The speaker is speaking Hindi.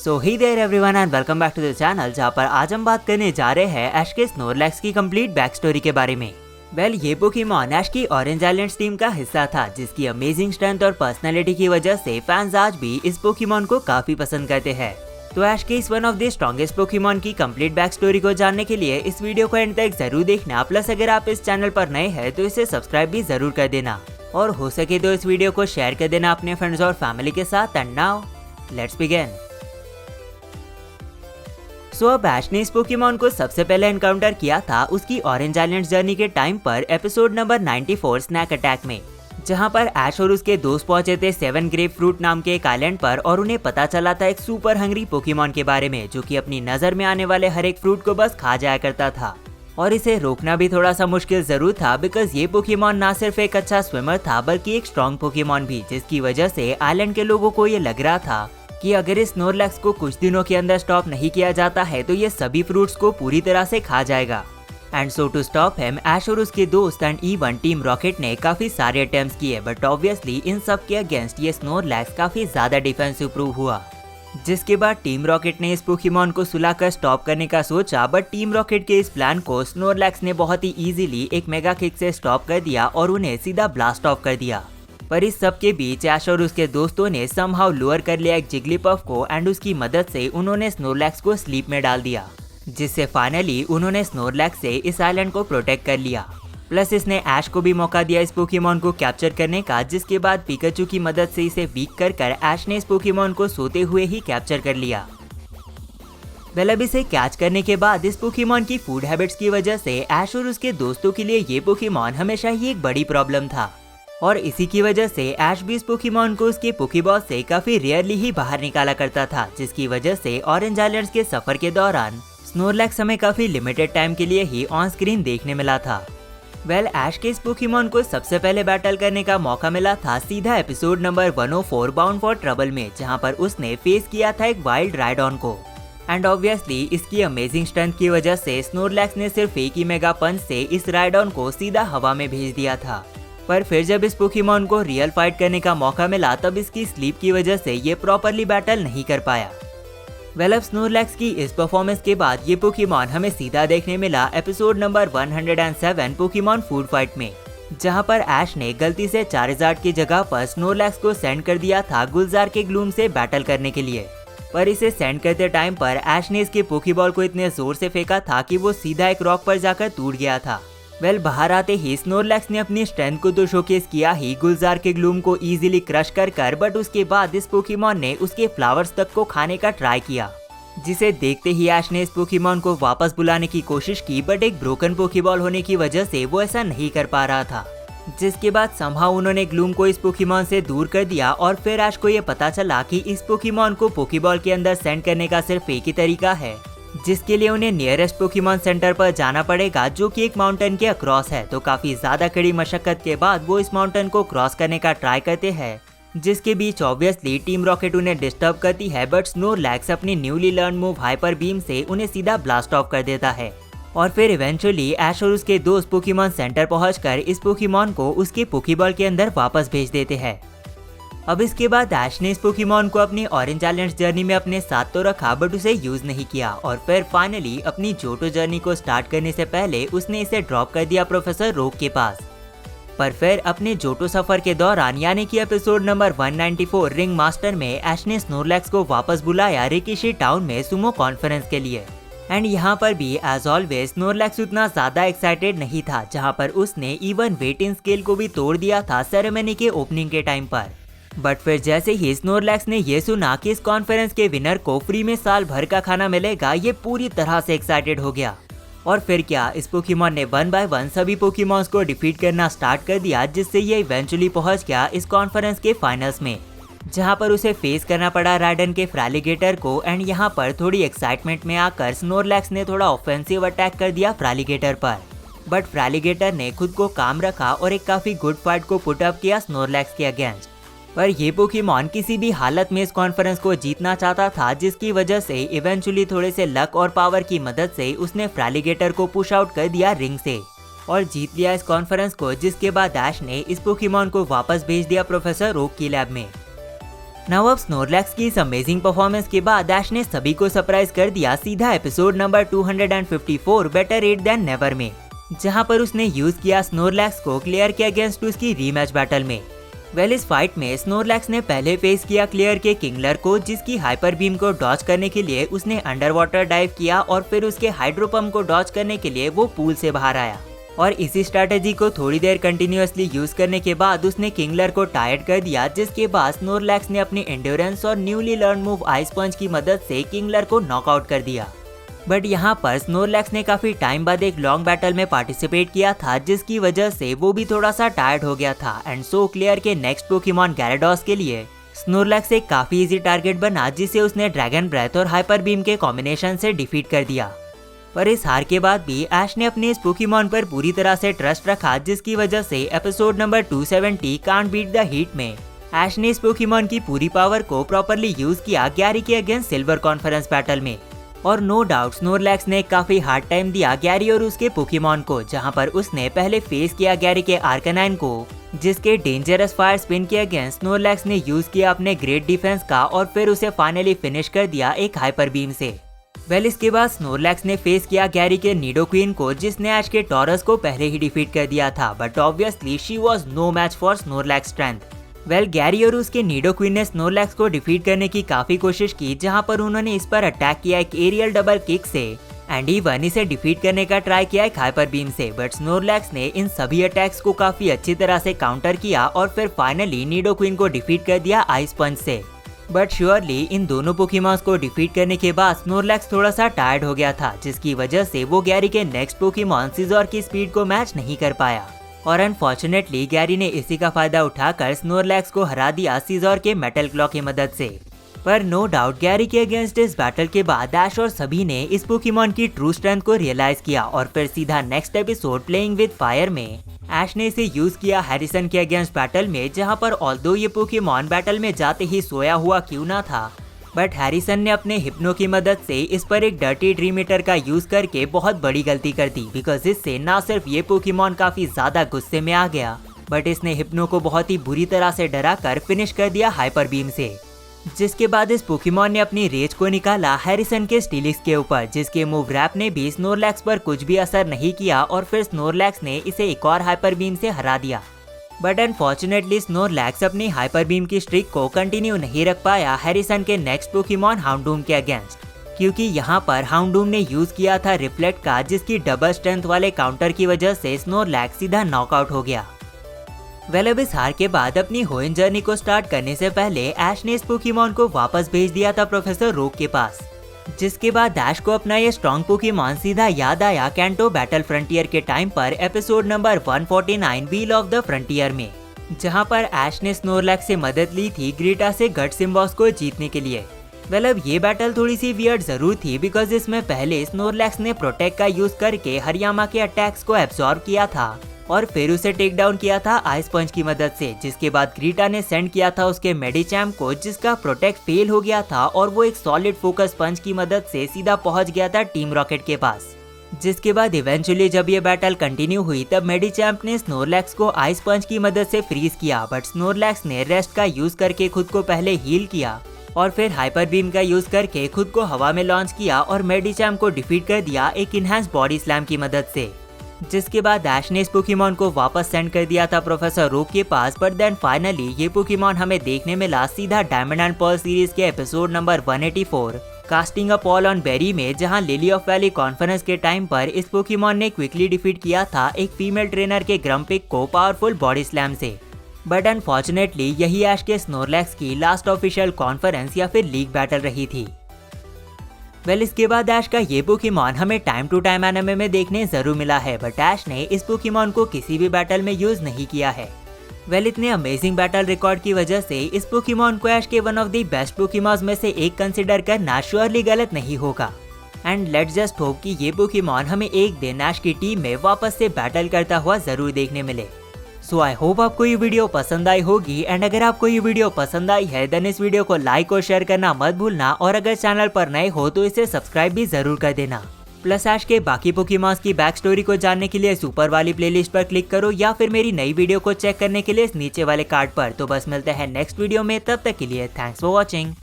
So hi there everyone and welcome back to the channel, जहाँ पर आज हम बात करने जा रहे हैं ऐश के स्नोरलैक्स की कंप्लीट बैक स्टोरी के बारे में। ये पोकेमॉन ऐश की ऑरेंज आइलैंड्स टीम का हिस्सा था, जिसकी अमेजिंग स्ट्रेंथ और पर्सनैलिटी की वजह से फैंस आज भी इस पोकेमॉन को काफी पसंद करते हैं। तो ऐश के इस one of the strongest Pokemon की कंप्लीट बैक स्टोरी को जानने के लिए इस वीडियो को एंड तक जरूर देखना। प्लस अगर आप इस चैनल पर नए हैं तो इसे सब्सक्राइब भी जरूर कर देना, और हो सके तो इस वीडियो को शेयर कर देना अपने फ्रेंड्स और फैमिली के साथ। And now let's begin. अब ऐश ने इस पोकेमॉन को सबसे पहले एनकाउंटर किया था उसकी ऑरेंज आइलैंड जर्नी के टाइम पर एपिसोड नंबर 94 स्नैक अटैक में, जहां पर ऐश और उसके दोस्त पहुंचे थे 7 ग्रेप फ्रूट नाम के एक आइलैंड पर, और उन्हें पता चला था एक सुपर हंग्री पोकेमॉन के बारे में, जो कि अपनी नजर में आने वाले हर एक फ्रूट को बस खा जाया करता था। और इसे रोकना भी थोड़ा सा मुश्किल जरूर था, बिकॉज ये पोकेमॉन ना सिर्फ एक अच्छा स्विमर था बल्कि एक स्ट्रॉन्ग पोकेमॉन भी, जिसकी वजह से आइलैंड के लोगों को ये लग रहा था कि अगर इस स्नोरलैक्स को कुछ दिनों के अंदर स्टॉप नहीं किया जाता है तो ये सभी फ्रूट्स को पूरी तरह से खा जाएगा। And so to stop him, Ash और उसके दोस्त एंड इवन टीम रॉकेट ने काफी सारे अटेम्प्ट्स किए, बट ऑब्वियसली इन सब के अगेंस्ट ये स्नोरलैक्स काफी ज्यादा डिफेंसिव प्रूव हुआ। जिसके बाद टीम रॉकेट ने इस पोकेमॉन को सुलाकर स्टॉप करने का सोचा, बट टीम रॉकेट के इस प्लान को स्नोरलैक्स ने बहुत ही इजीली एक मेगा किक से स्टॉप कर दिया और उन्हें सीधा ब्लास्ट ऑफ कर दिया। पर इस सब के बीच ऐश और उसके दोस्तों ने समहाउ लुअर कर लिया एक जिग्लीपफ को, एंड उसकी मदद से उन्होंने स्नोरलैक्स को स्लीप में डाल दिया, जिससे फाइनली उन्होंने स्नोरलैक्स से इस आइलैंड को प्रोटेक्ट कर लिया। प्लस इसने ऐश को भी मौका दिया इस पोकेमॉन को कैप्चर करने का, जिसके बाद पिकाचू की मदद से इसे वीक कर ऐश ने इस पोकेमॉन को सोते हुए ही कैप्चर कर लिया। अब इसे कैच करने के बाद इस पोकेमॉन की फूड हैबिट्स की वजह से ऐश और उसके दोस्तों के लिए ये पोकेमॉन हमेशा ही एक बड़ी प्रॉब्लम था, और इसी की वजह से ऐश भी इस पोकेमॉन को उसके पोकेबॉल से काफी रेयरली ही बाहर निकाला करता था, जिसकी वजह से ऑरेंज आइलैंड्स के सफर के दौरान स्नोरलैक्स हमें काफी लिमिटेड टाइम के लिए ही ऑन स्क्रीन देखने मिला था। ऐश के इस पोकेमॉन को सबसे पहले बैटल करने का मौका मिला था सीधा episode number 104 bound for trouble में, जहां पर उसने फेस किया था एक वाइल्ड राइडॉन को। एंड ऑब्वियसली इसकी अमेजिंग स्ट्रेंथ की वजह से स्नोरलैक्स ने सिर्फ एक ही मेगा पंच से इस राइडॉन को सीधा हवा में भेज दिया था। पर फिर जब इस पोकेमॉन को रियल फाइट करने का मौका मिला, तब इसकी स्लीप की वजह से ये प्रॉपरली बैटल नहीं कर पाया। अब स्नोरलैक्स की इस परफॉर्मेंस के बाद ये पोकेमॉन हमें सीधा देखने मिला episode number 107 Pokemon food fight में, जहां पर ऐश ने गलती से चारिज़ार्ड की जगह पर स्नोरलैक्स को सेंड कर दिया था गुलजार के ग्लूम से बैटल करने के लिए। पर इसे सेंड करते टाइम पर ऐश ने इसके पोकेबॉल को इतने जोर से फेंका था कि वो सीधा एक रॉक पर जाकर टूट गया था। बाहर आते ही स्नोरलैक्स ने अपनी स्ट्रेंथ को तो शोकेस किया ही गुलजार के ग्लूम को इजीली क्रश कर, बट उसके बाद इस पोकेमॉन ने उसके फ्लावर्स तक को खाने का ट्राई किया, जिसे देखते ही ऐश ने इस पोकेमॉन को वापस बुलाने की कोशिश की, बट एक ब्रोकन पोकेबॉल होने की वजह से वो ऐसा नहीं कर पा रहा था। जिसके बाद समहाउ उन्होंने ग्लूम को इस पोकेमॉन से दूर कर दिया, और फिर ऐश को ये पता चला कि इस पोकेमॉन को पोकेबॉल के अंदर सेंड करने का सिर्फ एक ही तरीका है, जिसके लिए उन्हें नियरेस्ट पोकेमॉन सेंटर पर जाना पड़ेगा, जो कि एक माउंटेन के अक्रॉस है। तो काफी ज्यादा कड़ी मशक्कत के बाद वो इस माउंटेन को क्रॉस करने का ट्राई करते हैं, जिसके बीच ऑब्वियसली टीम रॉकेट उन्हें डिस्टर्ब करती है, बट स्नोरलैक्स अपनी newly learn move hyper beam से उन्हें सीधा ब्लास्ट ऑफ कर देता है। और फिर इवेंचुअली ऐश और उसके दोस्त पोकेमॉन सेंटर पहुंचकर इस पोकेमॉन को उसके पोकेबॉल के अंदर वापस भेज देते हैं। अब इसके बाद ऐश ने इस पोकेमॉन को अपनी ऑरेंज आइलैंड्स जर्नी में अपने साथ तो रखा, बट उसे यूज नहीं किया, और फिर फाइनली अपनी जोटो जर्नी को स्टार्ट करने से पहले उसने इसे ड्रॉप कर दिया प्रोफेसर रोक के पास। पर फिर अपने जोटो सफर के दौरान यानी कि एपिसोड नंबर 194 रिंग मास्टर में ऐश ने स्नोरलैक्स को वापस बुलाया रिकिशी टाउन में सुमो कॉन्फ्रेंस के लिए। एंड यहाँ पर भी एज ऑलवेज स्नोरलैक्स उतना ज्यादा एक्साइटेड नहीं था, जहाँ पर उसने इवन वेटिंग स्केल को भी तोड़ दिया था सेरेमनी के ओपनिंग के टाइम पर। बट फिर जैसे ही स्नोरलैक्स ने ये सुना कि इस कॉन्फ्रेंस के विनर को फ्री में साल भर का खाना मिलेगा, ये पूरी तरह से एक्साइटेड हो गया। और फिर क्या, इस पोकेमॉन ने 1 बाय 1 सभी पोकेमॉन्स को डिफीट करना स्टार्ट कर दिया, जिससे ये इवेंचुअली पहुंच गया इस कॉन्फ्रेंस के फाइनल्स में, जहां पर उसे फेस करना पड़ा राइडन के फ्रैलिगेटर को। एंड यहाँ पर थोड़ी एक्साइटमेंट में आकर स्नोरलैक्स ने थोड़ा ऑफेंसिव अटैक कर दिया फ्रैलिगेटर पर, बट फ्रैलिगेटर ने खुद को काम रखा और एक काफी गुड फाइट को पुट अप किया स्नोरलैक्स के अगेंस्ट। पर ये पोकेमॉन किसी भी हालत में इस कॉन्फ्रेंस को जीतना चाहता था, जिसकी वजह से इवेंचुअली थोड़े से लक और पावर की मदद से उसने फ्रैलिगेटर को पुश आउट कर दिया रिंग से और जीत लिया इस कॉन्फ्रेंस को। जिसके बाद ऐश ने इस पोकेमॉन को वापस भेज दिया प्रोफेसर ओक की लैब में। नाउ अब स्नोरलैक्स की इस अमेजिंग परफॉर्मेंस के बाद ऐश ने सभी को सरप्राइज कर दिया सीधा episode number 254 better it than never में, जहां पर उसने यूज किया स्नोरलैक्स को क्लियर के अगेंस्ट उसकी रीमैच बैटल में। इस फाइट में स्नोरलैक्स ने पहले फेस किया क्लियर के किंगलर को, जिसकी हाइपर बीम को डॉज करने के लिए उसने अंडर वाटर डाइव किया और फिर उसके हाइड्रो पंप को डॉज करने के लिए वो पूल से बाहर आया। और इसी स्ट्रेटेजी को थोड़ी देर कंटिन्यूअसली यूज करने के बाद उसने किंगलर को टायर्ड कर दिया, जिसके बाद स्नोरलैक्स ने अपनी एंड्योरेंस और न्यूली लर्न मूव आइस पंच की मदद से किंगलर को नॉकआउट कर दिया। बट यहाँ पर स्नोरलैक्स ने काफी टाइम बाद एक लॉन्ग बैटल में पार्टिसिपेट किया था, जिसकी वजह से वो भी थोड़ा सा टायर्ड हो गया था। एंड सो क्लियर के नेक्स्ट पोकेमॉन gyarados के लिए स्नोरलैक्स एक काफी इजी टारगेट बना, जिसे उसने ड्रैगन ब्रेथ और हाइपर बीम के कॉम्बिनेशन से डिफीट कर दिया। पर इस हार के बाद भी ऐश ने अपने इस पोकेमॉन पर पूरी तरह से ट्रस्ट रखा, जिसकी वजह से episode number 270 can't beat the heat में ऐश ने इस पोकेमॉन की पूरी पावर को प्रॉपरली यूज किया गैरी के अगेंस्ट सिल्वर कॉन्फ्रेंस बैटल में। और नो डाउट स्नोरलैक्स ने काफी हार्ड टाइम दिया गैरी और उसके पोकेमॉन को, जहां पर उसने पहले फेस किया गैरी के आर्कनाइन को, जिसके डेंजरस फायर स्पिन के अगेंस्ट स्नोरलैक्स ने यूज किया अपने ग्रेट डिफेंस का और फिर उसे फाइनली फिनिश कर दिया एक हाइपर बीम से। इसके बाद स्नोरलैक्स ने फेस किया गैरी के निडोक्वीन को, जिसने ऐश के टॉरस को पहले ही डिफीट कर दिया था, but obviously she was no match for Snorlax strength. Gary और उसके निडोक्वीन ने स्नोरलैक्स को डिफीट करने की काफी कोशिश की, जहां पर उन्होंने इस पर अटैक किया एक एरियल डबल किक से एंड इवन इसे डिफीट करने का ट्राई किया एक हाइपर बीम से, बट स्नोरलैक्स ने इन सभी अटैक्स को काफी अच्छी तरह से काउंटर किया और फिर फाइनली निडोक्वीन को डिफीट कर दिया आइस पंच से। बट श्योरली इन दोनों पोकेमॉन्स को डिफीट करने के बाद स्नोरलैक्स थोड़ा सा टायर्ड हो गया था, जिसकी वजह से वो गैरी के नेक्स्ट पोकेमॉन सीजोर की स्पीड को मैच नहीं कर पाया। और अनफॉर्चुनेटली गैरी ने इसी का फायदा उठाकर स्नोरलैक्स को हरा दिया सीजोर के मेटल क्लॉ की मदद से। पर नो डाउट गैरी के अगेंस्ट इस बैटल के बाद ऐश और सभी ने इस पोकेमॉन की ट्रू स्ट्रेंथ को रियलाइज किया और फिर सीधा next episode playing with fire में ऐश ने इसे यूज किया हैरिसन के अगेंस्ट बैटल में, जहां पर ऑल्दो ये पोकेमॉन बैटल में जाते ही सोया हुआ क्यों ना था, बट हैरिसन ने अपने हिप्नो की मदद से इस पर एक डर्टी ड्रीम ईटर का यूज करके बहुत बड़ी गलती कर दी, बिकॉज इससे ना सिर्फ ये पोकेमॉन काफी ज्यादा गुस्से में आ गया, बट इसने हिप्नो को बहुत ही बुरी तरह से डरा कर फिनिश कर दिया हाइपर बीम से। जिसके बाद इस पोकेमॉन ने अपनी रेज को निकाला हैरिसन के स्टीलिक्स के ऊपर, जिसके मूव रैप ने भी स्नोरलैक्स पर कुछ भी असर नहीं किया और फिर स्नोरलैक्स ने इसे एक और हाइपर बीम से हरा दिया। बट अनफॉर्चुनेटली स्नोरलैक्स अपनी हाइपर बीम की स्ट्रिक को कंटिन्यू नहीं रख पाया हैरिसन के नेक्स्ट पोकेमॉन हाउंडूम के अगेंस्ट, क्योंकि यहाँ पर हाउंडूम ने यूज किया था रिफ्लेक्ट का, जिसकी डबल स्ट्रेंथ वाले काउंटर की वजह से स्नोरलैक्स सीधा नॉकआउट हो गया। अब इस हार के बाद अपनी होएन जर्नी को स्टार्ट करने से पहले ऐश ने इस पोकेमॉन को वापस भेज दिया था प्रोफेसर रोक के पास, जिसके बाद ऐश को अपना ये स्ट्रॉन्ग पोकेमॉन सीधा याद आया कैंटो बैटल फ्रंटियर के टाइम पर episode number 149 wheel of the frontier में, जहां पर ऐश ने स्नोरलैक्स से मदद ली थी ग्रीटा से गट सिम्बॉस को जीतने के लिए। अब ये बैटल थोड़ी सी वियर्ड जरूर थी, बिकॉज इसमें पहले स्नोरलैक्स ने प्रोटेक्ट का यूज करके हरियामा के अटैक्स को एब्सॉर्ब किया था और फिर उसे टेक डाउन किया था आइस पंच की मदद से, जिसके बाद ग्रीटा ने सेंड किया था उसके मेडिचैम्प को, जिसका प्रोटेक्ट फेल हो गया था और वो एक सॉलिड फोकस पंच की मदद से सीधा पहुंच गया था टीम रॉकेट के पास। जिसके बाद इवेंचुअली जब ये बैटल कंटिन्यू हुई तब मेडिचैम्प ने स्नोरलैक्स को आइस पंच की मदद से फ्रीज किया, बट स्नोरलैक्स ने रेस्ट का यूज करके खुद को पहले हील किया और फिर हाइपर बीम का यूज करके खुद को हवा में लॉन्च किया और मेडिचैम्प को डिफीट कर दिया एक इनहैंस बॉडी स्लैम की मदद से। जिसके बाद ऐश ने इस पोकेमॉन को वापस सेंड कर दिया था प्रोफेसर रोक के पास, बट देन फाइनली ये पोकेमॉन हमें देखने मिला सीधा डायमंड एंड पर्ल सीरीज के episode number 184 casting a Paul on Barry में, जहां लिली ऑफ वैली कॉन्फ्रेंस के टाइम पर इस पोकेमॉन ने क्विकली डिफीट किया था एक फीमेल ट्रेनर के ग्रम्पिक को पावरफुल बॉडी स्लैम से। बट अनफॉर्चुनेटली यही ऐश के स्नोरलैक्स की लास्ट ऑफिशियल कॉन्फ्रेंस या फिर लीग बैटल रही थी। इसके बाद ऐश का ये पोकेमॉन हमें टाइम टू टाइम एनिमे में देखने जरूर मिला है, बट ऐश ने इस पोकेमॉन को किसी भी बैटल में यूज नहीं किया है। इतने अमेजिंग बैटल रिकॉर्ड की वजह से इस पोकेमॉन को ऐश के one of the best Pokémons में से एक कंसिडर करना श्योरली गलत नहीं होगा। एंड लेट्स जस्ट होप कि ये पोकेमॉन हमें एक दिन ऐश की टीम में वापस से बैटल करता हुआ जरूर देखने मिले। सो आई होप आपको ये वीडियो पसंद आई होगी, एंड अगर आपको ये वीडियो पसंद आई है देन इस वीडियो को लाइक और शेयर करना मत भूलना, और अगर चैनल पर नए हो तो इसे सब्सक्राइब भी जरूर कर देना। प्लस ऐश के बाकी पोकेमॉन्स की बैक स्टोरी को जानने के लिए सुपर वाली प्लेलिस्ट पर क्लिक करो या फिर मेरी नई वीडियो को चेक करने के लिए इस नीचे वाले कार्ड पर। तो बस मिलते हैं नेक्स्ट वीडियो में, तब तक के लिए थैंक्स फॉर वॉचिंग।